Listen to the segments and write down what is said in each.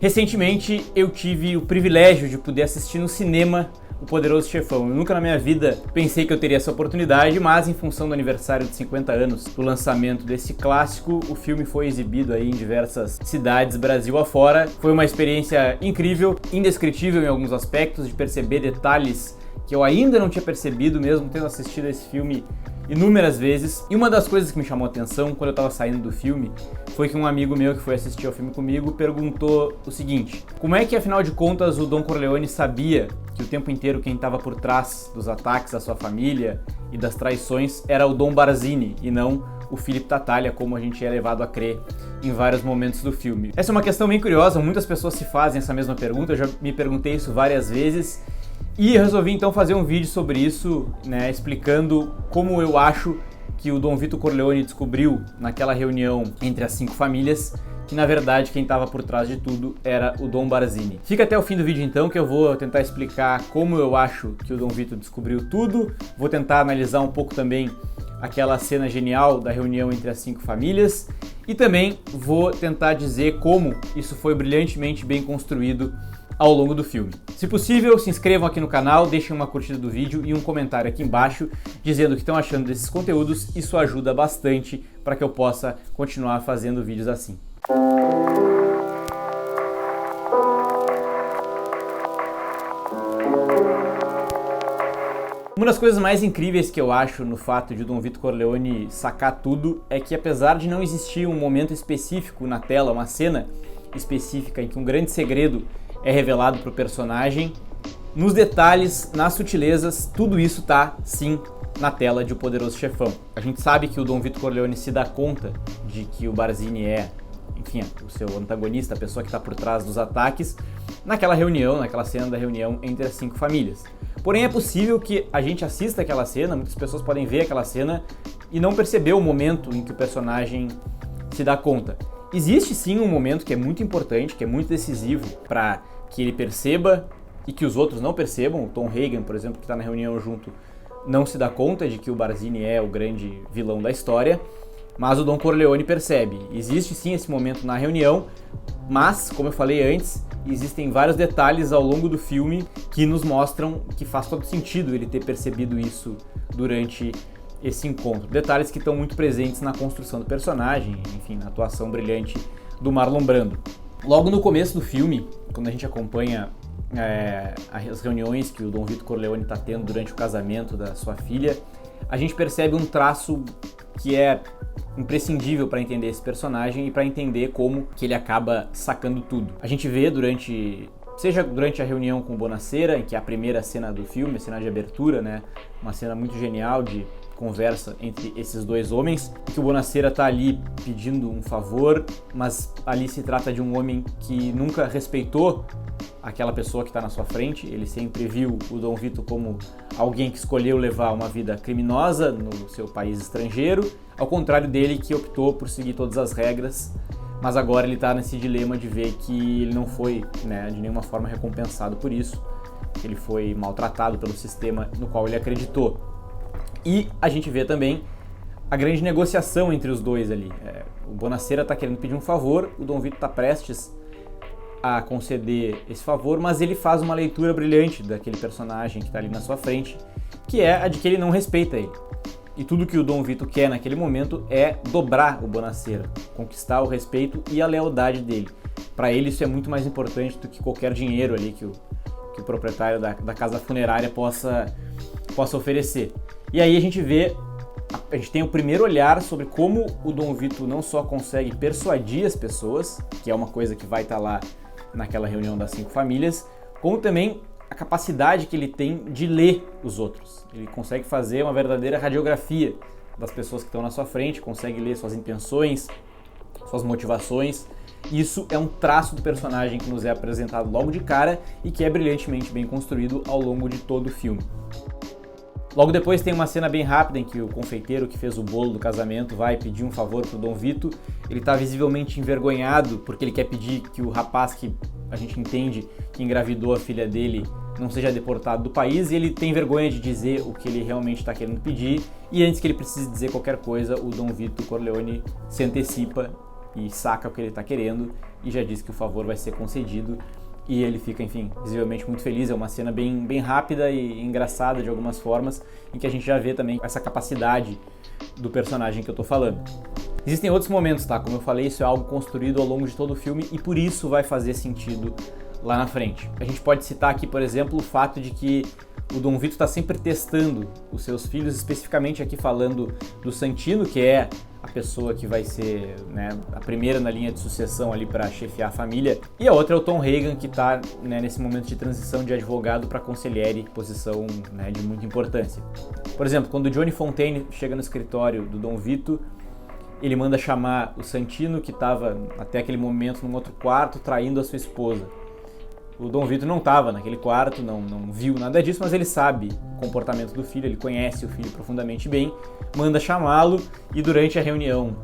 Recentemente eu tive o privilégio de poder assistir no cinema O Poderoso Chefão. Eu nunca na minha vida pensei que eu teria essa oportunidade, mas em função do aniversário de 50 anos do lançamento desse clássico, o filme foi exibido aí em diversas cidades Brasil afora. Foi uma experiência incrível, indescritível em alguns aspectos, de perceber detalhes que eu ainda não tinha percebido, mesmo tendo assistido esse filme inúmeras vezes. E uma das coisas que me chamou a atenção quando eu estava saindo do filme foi que um amigo meu que foi assistir ao filme comigo perguntou o seguinte: como é que afinal de contas o Don Corleone sabia que o tempo inteiro quem estava por trás dos ataques à sua família e das traições era o Dom Barzini e não o Philippe Tattaglia, como a gente é levado a crer em vários momentos do filme? Essa é uma questão bem curiosa, muitas pessoas se fazem essa mesma pergunta, eu já me perguntei isso várias vezes. E eu resolvi então fazer um vídeo sobre isso, né, explicando como eu acho que o Dom Vito Corleone descobriu naquela reunião entre as 5 famílias que na verdade quem estava por trás de tudo era o Dom Barzini. Fica até o fim do vídeo então que eu vou tentar explicar como eu acho que o Dom Vito descobriu tudo, vou tentar analisar um pouco também aquela cena genial da reunião entre as 5 famílias e também vou tentar dizer como isso foi brilhantemente bem construído ao longo do filme. Se possível, se inscrevam aqui no canal, deixem uma curtida do vídeo e um comentário aqui embaixo dizendo o que estão achando desses conteúdos. Isso ajuda bastante para que eu possa continuar fazendo vídeos assim. Uma das coisas mais incríveis que eu acho no fato de o Dom Vito Corleone sacar tudo é que, apesar de não existir um momento específico na tela, uma cena específica em que um grande segredo é revelado para o personagem, nos detalhes, nas sutilezas, tudo isso tá sim na tela de O Poderoso Chefão. A gente sabe que o Dom Vito Corleone se dá conta de que o Barzini é, enfim, o seu antagonista, a pessoa que está por trás dos ataques, naquela reunião, naquela cena da reunião entre as 5 famílias. Porém é possível que a gente assista aquela cena, muitas pessoas podem ver aquela cena e não perceber o momento em que o personagem se dá conta. Existe sim um momento que é muito importante, que é muito decisivo para que ele perceba e que os outros não percebam. O Tom Hagen, por exemplo, que está na reunião junto, não se dá conta de que o Barzini é o grande vilão da história, mas o Don Corleone percebe. Existe sim esse momento na reunião, mas, como eu falei antes, existem vários detalhes ao longo do filme que nos mostram que faz todo sentido ele ter percebido isso durante esse encontro. Detalhes que estão muito presentes na construção do personagem, enfim, na atuação brilhante do Marlon Brando. Logo no começo do filme, quando a gente acompanha as reuniões que o Dom Vito Corleone está tendo durante o casamento da sua filha, a gente percebe um traço que é imprescindível para entender esse personagem e para entender como que ele acaba sacando tudo. A gente vê seja durante a reunião com o Bonacera, em que é a primeira cena do filme, a cena de abertura, né, uma cena muito genial de conversa entre esses dois homens, que o Bonacera tá ali pedindo um favor, mas ali se trata de um homem que nunca respeitou aquela pessoa que está na sua frente. Ele sempre viu o Dom Vito como alguém que escolheu levar uma vida criminosa no seu país estrangeiro, ao contrário dele, que optou por seguir todas as regras, mas agora ele está nesse dilema de ver que ele não foi, né, de nenhuma forma recompensado por isso, que ele foi maltratado pelo sistema no qual ele acreditou. E a gente vê também a grande negociação entre os dois ali. O Bonacera está querendo pedir um favor, o Dom Vito está prestes a conceder esse favor, mas ele faz uma leitura brilhante daquele personagem que está ali na sua frente, que é a de que ele não respeita ele. E tudo que o Dom Vito quer naquele momento é dobrar o Bonacera, conquistar o respeito e a lealdade dele. Para ele isso é muito mais importante do que qualquer dinheiro ali que o proprietário da casa funerária possa oferecer. E aí a gente tem o primeiro olhar sobre como o Dom Vito não só consegue persuadir as pessoas, que é uma coisa que vai estar lá naquela reunião das 5 famílias, como também a capacidade que ele tem de ler os outros. Ele consegue fazer uma verdadeira radiografia das pessoas que estão na sua frente, consegue ler suas intenções, suas motivações. Isso é um traço do personagem que nos é apresentado logo de cara e que é brilhantemente bem construído ao longo de todo o filme. Logo depois tem uma cena bem rápida em que o confeiteiro que fez o bolo do casamento vai pedir um favor pro Dom Vito. Ele está visivelmente envergonhado porque ele quer pedir que o rapaz que a gente entende que engravidou a filha dele não seja deportado do país, e ele tem vergonha de dizer o que ele realmente está querendo pedir, e antes que ele precise dizer qualquer coisa, o Dom Vito Corleone se antecipa e saca o que ele está querendo e já diz que o favor vai ser concedido. E ele fica, enfim, visivelmente muito feliz. É uma cena bem rápida e engraçada de algumas formas, em que a gente já vê também essa capacidade do personagem que eu tô falando. Existem outros momentos, tá? Como eu falei, isso é algo construído ao longo de todo o filme e por isso vai fazer sentido lá na frente. A gente pode citar aqui, por exemplo, o fato de que o Dom Vito está sempre testando os seus filhos, especificamente aqui falando do Santino, que é a pessoa que vai ser, né, a primeira na linha de sucessão ali para chefiar a família. E a outra é o Tom Hagen, que está, né, nesse momento de transição de advogado para consigliere, posição, né, de muita importância. Por exemplo, quando o Johnny Fontaine chega no escritório do Dom Vito, ele manda chamar o Santino, que estava até aquele momento num outro quarto traindo a sua esposa. O Dom Vito não estava naquele quarto, não viu nada disso, mas ele sabe o comportamento do filho, ele conhece o filho profundamente bem, manda chamá-lo e durante a reunião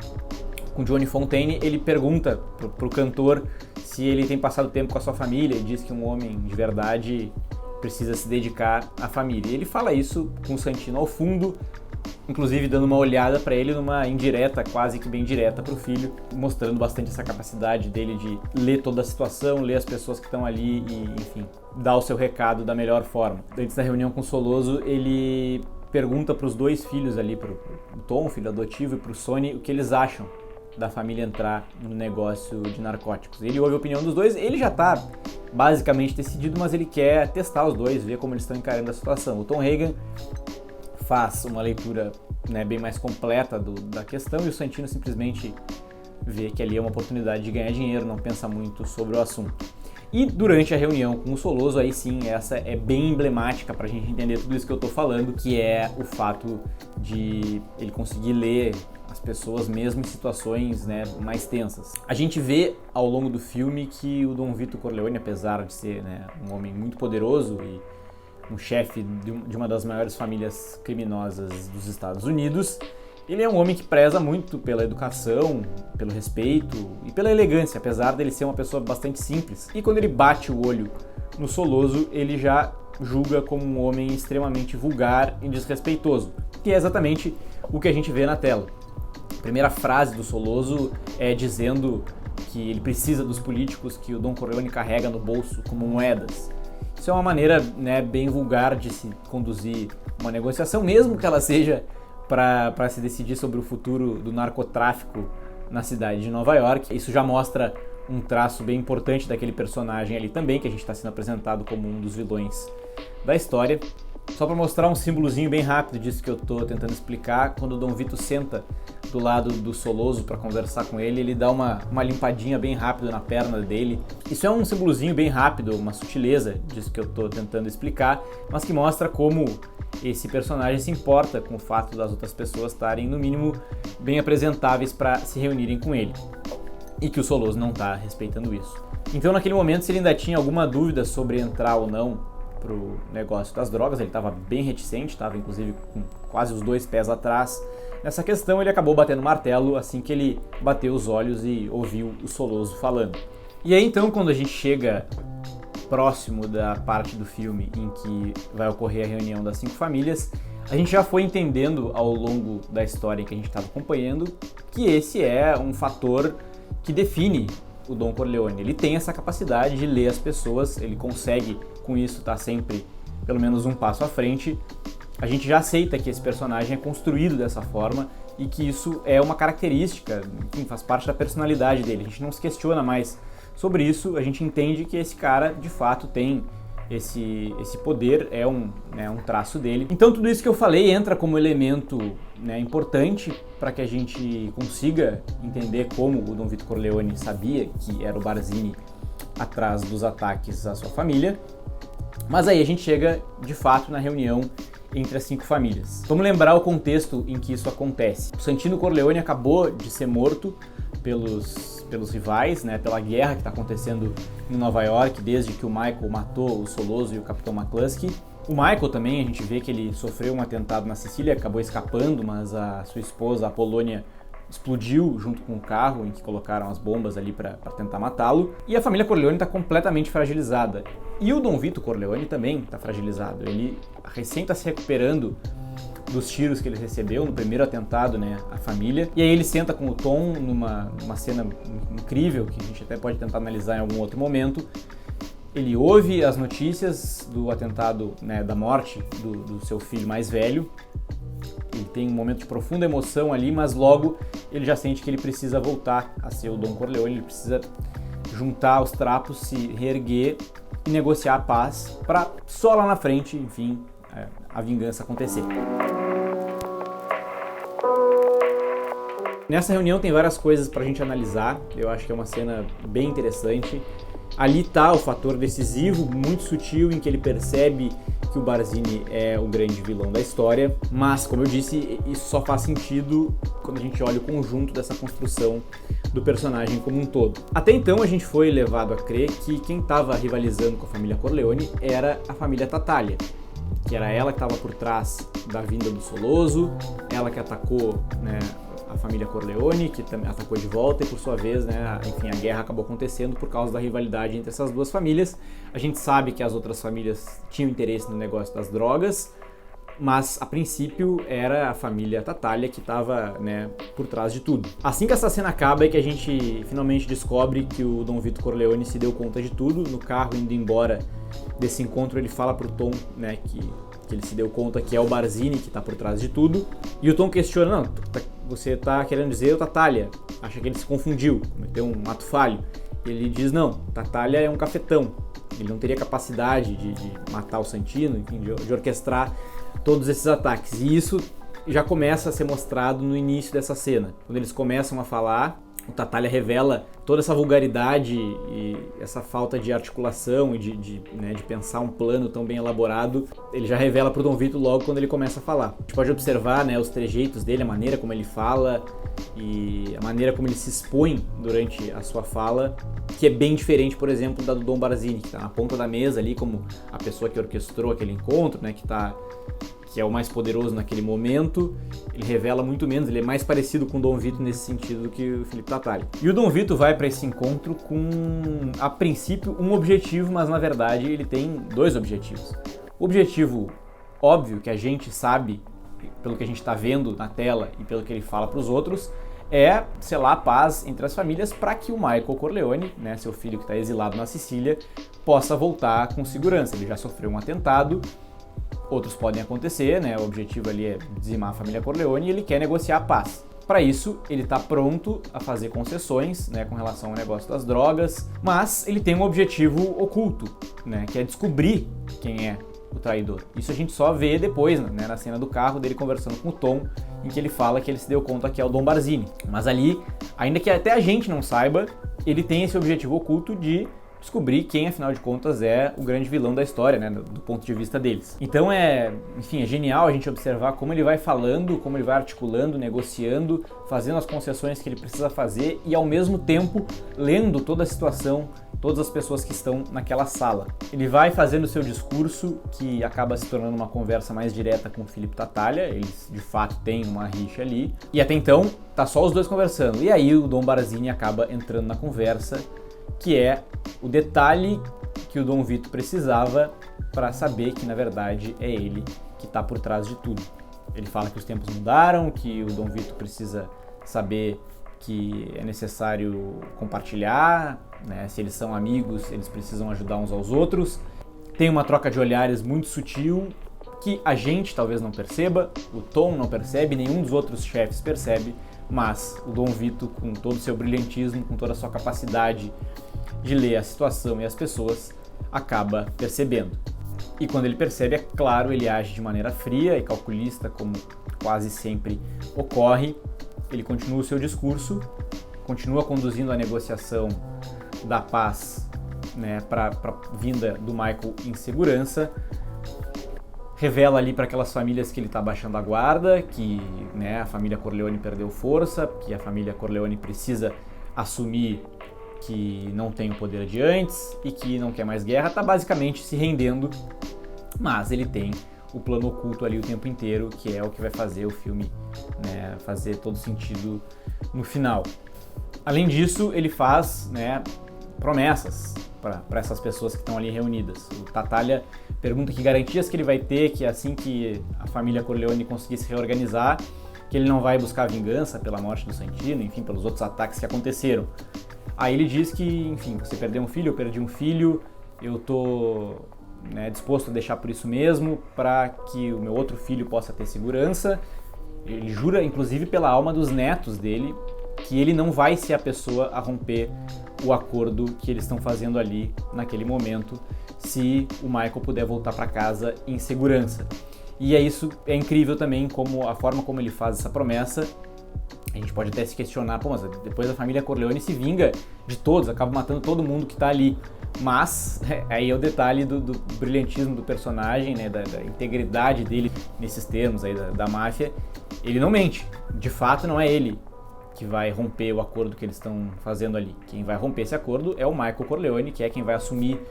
com Johnny Fontaine, ele pergunta pro cantor se ele tem passado tempo com a sua família e diz que um homem de verdade precisa se dedicar à família. E ele fala isso com o Santino ao fundo, inclusive dando uma olhada para ele numa indireta, quase que bem direta para o filho, mostrando bastante essa capacidade dele de ler toda a situação, ler as pessoas que estão ali e, enfim, dar o seu recado da melhor forma. Antes da reunião com o Soloso, ele pergunta para os dois filhos ali, para o Tom, filho adotivo, e para o Sonny, o que eles acham da família entrar no negócio de narcóticos. Ele ouve a opinião dos dois, ele já está basicamente decidido, mas ele quer testar os dois, ver como eles estão encarando a situação. O Tom Hagen faz uma leitura, né, bem mais completa da questão e o Santino simplesmente vê que ali é uma oportunidade de ganhar dinheiro, não pensa muito sobre o assunto. E durante a reunião com o Soloso, aí sim, essa é bem emblemática para a gente entender tudo isso que eu estou falando, que é o fato de ele conseguir ler as pessoas mesmo em situações, né, mais tensas. A gente vê ao longo do filme que o Dom Vito Corleone, apesar de ser, né, um homem muito poderoso e um chefe de uma das maiores famílias criminosas dos Estados Unidos, ele é um homem que preza muito pela educação, pelo respeito e pela elegância, apesar dele ser uma pessoa bastante simples. E quando ele bate o olho no Soloso, ele já julga como um homem extremamente vulgar e desrespeitoso, que é exatamente o que a gente vê na tela. A primeira frase do Soloso é dizendo que ele precisa dos políticos que o Don Corleone carrega no bolso como moedas. Isso é uma maneira, né, bem vulgar de se conduzir uma negociação, mesmo que ela seja para se decidir sobre o futuro do narcotráfico na cidade de Nova York. Isso já mostra um traço bem importante daquele personagem ali também, que a gente está sendo apresentado como um dos vilões da história. Só para mostrar um símbolozinho bem rápido disso que eu estou tentando explicar, quando o Dom Vito senta do lado do Soloso para conversar com ele, ele dá uma limpadinha bem rápido na perna dele. Isso é um símbolozinho bem rápido, uma sutileza disso que eu estou tentando explicar, mas que mostra como esse personagem se importa com o fato das outras pessoas estarem, no mínimo, bem apresentáveis para se reunirem com ele. E que o Soloso não está respeitando isso. Então, naquele momento, se ele ainda tinha alguma dúvida sobre entrar ou não pro negócio das drogas, ele estava bem reticente, estava inclusive com quase os 2 pés atrás nessa questão, ele acabou batendo martelo assim que ele bateu os olhos e ouviu o Soloso falando. E aí então, quando a gente chega próximo da parte do filme em que vai ocorrer a reunião das 5 famílias, a gente já foi entendendo ao longo da história que a gente estava acompanhando que esse é um fator que define o Don Corleone. Ele tem essa capacidade de ler as pessoas, ele consegue com isso estar sempre pelo menos um passo à frente. A gente já aceita que esse personagem é construído dessa forma e que isso é uma característica, enfim, faz parte da personalidade dele. A gente não se questiona mais sobre isso, a gente entende que esse cara de fato tem esse poder, é um traço dele. Então tudo isso que eu falei entra como elemento, né, importante para que a gente consiga entender como o Dom Vito Corleone sabia que era o Barzini atrás dos ataques à sua família. Mas aí a gente chega de fato na reunião entre as 5 famílias. Vamos lembrar o contexto em que isso acontece. O Santino Corleone acabou de ser morto pelos rivais, né, pela guerra que está acontecendo em Nova York, desde que o Michael matou o Soloso e o Capitão McCluskey. O Michael também, a gente vê que ele sofreu um atentado na Sicília, acabou escapando, mas a sua esposa, a Polônia, explodiu junto com o carro em que colocaram as bombas ali para tentar matá-lo. E a família Corleone está completamente fragilizada. E o Dom Vito Corleone também está fragilizado. Ele recém está se recuperando dos tiros que ele recebeu no primeiro atentado, né, à família. E aí ele senta com o Tom numa cena incrível, que a gente até pode tentar analisar em algum outro momento. Ele ouve as notícias do atentado, né, da morte do seu filho mais velho. Ele tem um momento de profunda emoção ali, mas logo ele já sente que ele precisa voltar a ser o Don Corleone, ele precisa juntar os trapos, se reerguer e negociar a paz para só lá na frente, enfim, a vingança acontecer. Nessa reunião tem várias coisas pra gente analisar, eu acho que é uma cena bem interessante. Ali tá o fator decisivo, muito sutil, em que ele percebe que o Barzini é o grande vilão da história, mas, como eu disse, isso só faz sentido quando a gente olha o conjunto dessa construção do personagem como um todo. Até então a gente foi levado a crer que quem estava rivalizando com a família Corleone era a família Tattaglia, que era ela que estava por trás da vinda do Soloso, ela que atacou, né, a família Corleone, que também atacou de volta, e por sua vez, né, enfim, a guerra acabou acontecendo por causa da rivalidade entre essas duas famílias. A gente sabe que as outras famílias tinham interesse no negócio das drogas, mas a princípio era a família Tattaglia que estava, né, por trás de tudo. Assim que essa cena acaba é que a gente finalmente descobre que o Dom Vito Corleone se deu conta de tudo. No carro, indo embora desse encontro, ele fala pro Tom, né, que ele se deu conta que é o Barzini que está por trás de tudo. E o Tom questiona, não, você está querendo dizer o Tattaglia, acha que ele se confundiu, cometeu um ato falho. E ele diz, não, Tattaglia é um cafetão, ele não teria capacidade de matar o Santino, enfim, de orquestrar todos esses ataques. E isso já começa a ser mostrado no início dessa cena. Quando eles começam a falar, o Tattaglia revela toda essa vulgaridade e essa falta de articulação e de pensar um plano tão bem elaborado. Ele já revela pro Dom Vito logo quando ele começa a falar. A gente pode observar, né, os trejeitos dele, a maneira como ele fala e a maneira como ele se expõe durante a sua fala, que é bem diferente, por exemplo, da do Dom Barzini, que está na ponta da mesa ali como a pessoa que orquestrou aquele encontro, né, que é o mais poderoso naquele momento. Ele revela muito menos, ele é mais parecido com o Dom Vito nesse sentido do que o Felipe Tattaglia. E o Dom Vito vai para esse encontro com, a princípio, um objetivo, mas na verdade ele tem dois objetivos. O objetivo óbvio, que a gente sabe, pelo que a gente está vendo na tela e pelo que ele fala para os outros, é selar a paz entre as famílias para que o Michael Corleone, né, seu filho que está exilado na Sicília, possa voltar com segurança. Ele já sofreu um atentado, outros podem acontecer, né? O objetivo ali é dizimar a família Corleone e ele quer negociar a paz. Para isso, ele está pronto a fazer concessões, né, com relação ao negócio das drogas, mas ele tem um objetivo oculto, né, que é descobrir quem é o traidor. Isso a gente só vê depois, né, na cena do carro dele conversando com o Tom, em que ele fala que ele se deu conta que é o Dom Barzini. Mas ali, ainda que até a gente não saiba, ele tem esse objetivo oculto de descobrir quem, afinal de contas, é o grande vilão da história, né, do ponto de vista deles. Então é genial a gente observar como ele vai falando, como ele vai articulando, negociando, fazendo as concessões que ele precisa fazer e, ao mesmo tempo, lendo toda a situação, todas as pessoas que estão naquela sala. Ele vai fazendo o seu discurso, que acaba se tornando uma conversa mais direta com o Felipe Tattaglia. Eles, de fato, têm uma rixa ali. E até então, tá só os dois conversando. E aí o Dom Barzini acaba entrando na conversa, que é o detalhe que o Dom Vito precisava para saber que, na verdade, é ele que está por trás de tudo. Ele fala que os tempos mudaram, que o Dom Vito precisa saber que é necessário compartilhar, né? Se eles são amigos, eles precisam ajudar uns aos outros. Tem uma troca de olhares muito sutil que a gente talvez não perceba, o Tom não percebe, nenhum dos outros chefes percebe, mas o Dom Vito, com todo o seu brilhantismo, com toda a sua capacidade de ler a situação e as pessoas, acaba percebendo. E quando ele percebe, é claro, ele age de maneira fria e calculista, como quase sempre ocorre. Ele continua o seu discurso, continua conduzindo a negociação da paz, né, para a vinda do Michael em segurança. Revela ali para aquelas famílias que ele está baixando a guarda, que, né, a família Corleone perdeu força, que a família Corleone precisa assumir que não tem o poder de antes e que não quer mais guerra, está basicamente se rendendo, mas ele tem o plano oculto ali o tempo inteiro, que é o que vai fazer o filme, né, fazer todo sentido no final. Além disso, ele faz, né, promessas para essas pessoas que estão ali reunidas. O Tattaglia pergunta que garantias que ele vai ter que assim que a família Corleone conseguir se reorganizar, que ele não vai buscar vingança pela morte do Santino, enfim, pelos outros ataques que aconteceram. Aí ele diz que, enfim, você perdeu um filho, eu perdi um filho, eu tô disposto a deixar por isso mesmo, para que o meu outro filho possa ter segurança. Ele jura, inclusive, pela alma dos netos dele, que ele não vai ser a pessoa a romper o acordo que eles estão fazendo ali naquele momento, se o Michael puder voltar para casa em segurança. E é incrível também como a forma como ele faz essa promessa. A gente pode até se questionar, mas depois a família Corleone se vinga de todos, acaba matando todo mundo que está ali. Mas aí é o detalhe do brilhantismo do personagem, da integridade dele nesses termos aí da máfia. Ele não mente, de fato não é ele que vai romper o acordo que eles estão fazendo ali. Quem vai romper esse acordo é o Michael Corleone, que é quem vai assumir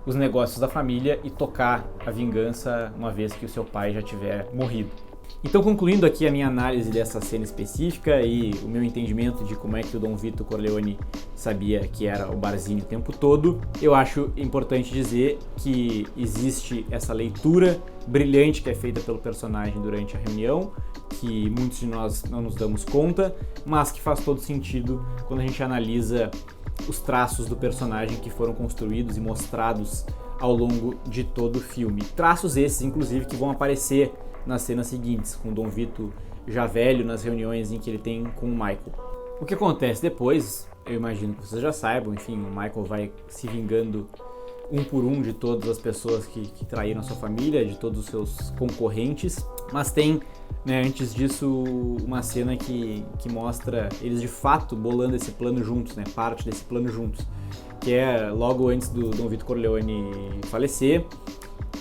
os negócios da família e tocar a vingança uma vez que o seu pai já tiver morrido. Então, concluindo aqui a minha análise dessa cena específica e o meu entendimento de como é que o Dom Vito Corleone sabia que era o Barzini o tempo todo, eu acho importante dizer que existe essa leitura brilhante que é feita pelo personagem durante a reunião, que muitos de nós não nos damos conta, mas que faz todo sentido quando a gente analisa os traços do personagem que foram construídos e mostrados ao longo de todo o filme. Traços esses, inclusive, que vão aparecer nas cenas seguintes, com o Dom Vito já velho nas reuniões em que ele tem com o Michael. O que acontece depois, eu imagino que vocês já saibam, enfim, o Michael vai se vingando um por um de todas as pessoas que traíram a sua família, de todos os seus concorrentes, mas tem, antes disso, uma cena que mostra eles de fato bolando esse plano juntos, parte desse plano juntos, que é logo antes do Dom Vito Corleone falecer.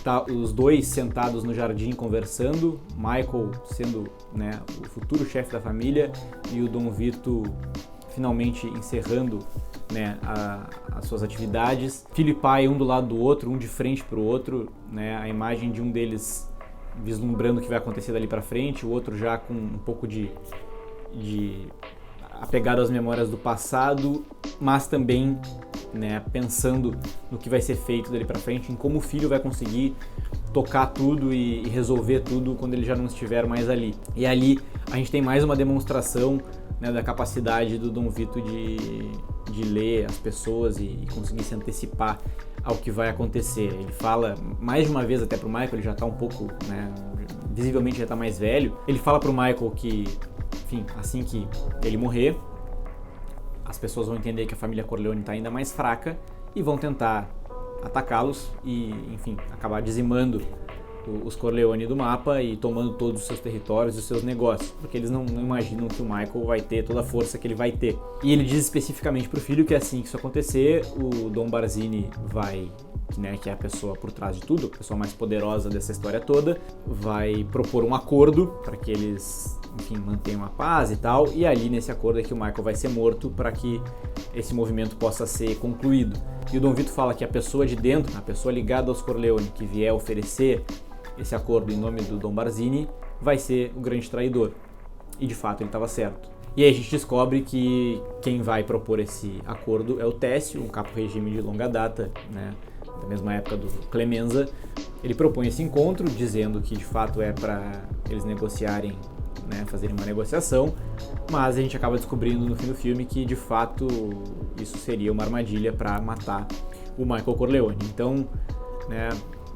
Tá os dois sentados no jardim conversando, Michael sendo o futuro chefe da família e o Dom Vito finalmente encerrando as suas atividades. Filho e pai, um do lado do outro, um de frente para o outro, a imagem de um deles vislumbrando o que vai acontecer dali para frente, o outro já com um pouco de apegado às memórias do passado, mas também pensando no que vai ser feito dali para frente, em como o filho vai conseguir tocar tudo e resolver tudo quando ele já não estiver mais ali. E ali a gente tem mais uma demonstração da capacidade do Dom Vito de ler as pessoas e conseguir se antecipar ao que vai acontecer. Ele fala mais de uma vez até pro Michael, ele já está um pouco, visivelmente já está mais velho. Ele fala pro Michael que, enfim, assim que ele morrer, as pessoas vão entender que a família Corleone está ainda mais fraca e vão tentar atacá-los e, enfim, acabar dizimando os Corleone do mapa e tomando todos os seus territórios e os seus negócios, porque eles não imaginam que o Michael vai ter toda a força que ele vai ter. E ele diz especificamente pro filho que assim que isso acontecer, o Dom Barzini vai, que é a pessoa por trás de tudo, a pessoa mais poderosa dessa história toda, vai propor um acordo para que eles, enfim, mantenham a paz e tal, e ali nesse acordo é que o Michael vai ser morto para que esse movimento possa ser concluído. E o Dom Vito fala que a pessoa de dentro, a pessoa ligada aos Corleone, que vier oferecer esse acordo em nome do Dom Barzini, vai ser o grande traidor. E de fato ele estava certo. E aí a gente descobre que quem vai propor esse acordo é o Técio, um capo-regime de longa data, da mesma época do Clemenza. Ele propõe esse encontro, dizendo que de fato é para eles negociarem, fazerem uma negociação, mas a gente acaba descobrindo no fim do filme que de fato isso seria uma armadilha para matar o Michael Corleone. Então,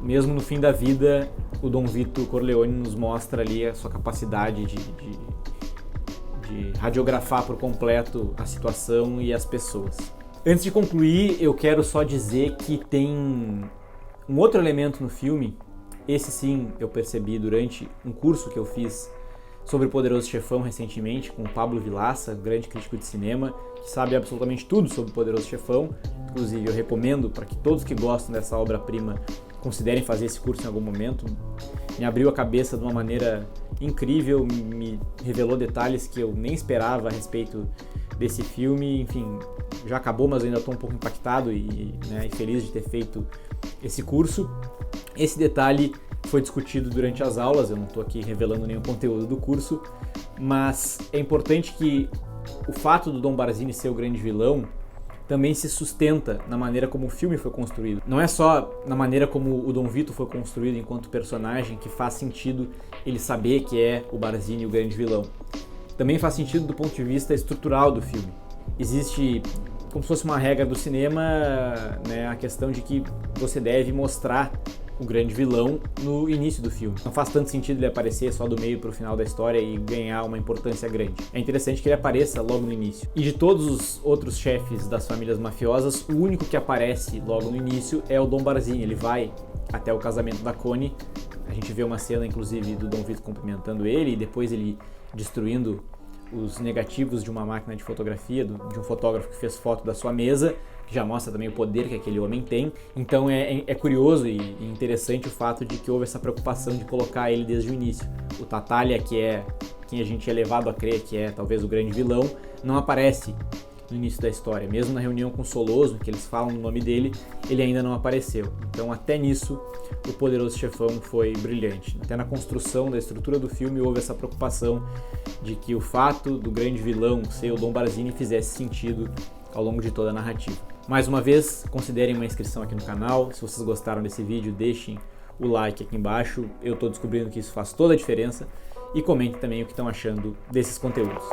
mesmo no fim da vida, o Dom Vito Corleone nos mostra ali a sua capacidade de radiografar por completo a situação e as pessoas. Antes de concluir, eu quero só dizer que tem um outro elemento no filme, esse sim eu percebi durante um curso que eu fiz sobre o Poderoso Chefão recentemente, com o Pablo Vilaça, grande crítico de cinema, que sabe absolutamente tudo sobre o Poderoso Chefão. Inclusive eu recomendo para que todos que gostam dessa obra-prima considerem fazer esse curso em algum momento. Me abriu a cabeça de uma maneira incrível, me revelou detalhes que eu nem esperava a respeito desse filme. Enfim, já acabou, mas eu ainda estou um pouco impactado e feliz de ter feito esse curso. Esse detalhe foi discutido durante as aulas, eu não estou aqui revelando nenhum conteúdo do curso, mas é importante que o fato do Dom Barzini ser o grande vilão também se sustenta na maneira como o filme foi construído. Não é só na maneira como o Dom Vito foi construído enquanto personagem que faz sentido ele saber que é o Barzini o grande vilão. Também faz sentido do ponto de vista estrutural do filme. Existe, como se fosse uma regra do cinema, né, a questão de que você deve mostrar o grande vilão no início do filme. Não faz tanto sentido ele aparecer só do meio para o final da história e ganhar uma importância grande. É interessante que ele apareça logo no início. E de todos os outros chefes das famílias mafiosas, o único que aparece logo no início é o Dom Barzini. Ele vai até o casamento da Connie. A gente vê uma cena, inclusive, do Dom Vito cumprimentando ele e depois ele destruindo os negativos de uma máquina de fotografia, de um fotógrafo que fez foto da sua mesa, que já mostra também o poder que aquele homem tem. Então é curioso e interessante o fato de que houve essa preocupação de colocar ele desde o início. O Tattaglia, que é quem a gente é levado a crer que é talvez o grande vilão, não aparece no início da história. Mesmo na reunião com o Soloso, que eles falam o nome dele, ele ainda não apareceu. Então até nisso o Poderoso Chefão foi brilhante. Até na construção da estrutura do filme houve essa preocupação de que o fato do grande vilão ser o Dom Barzini fizesse sentido ao longo de toda a narrativa. Mais uma vez, considerem uma inscrição aqui no canal. Se vocês gostaram desse vídeo, deixem o like aqui embaixo. Eu estou descobrindo que isso faz toda a diferença. E comentem também o que estão achando desses conteúdos.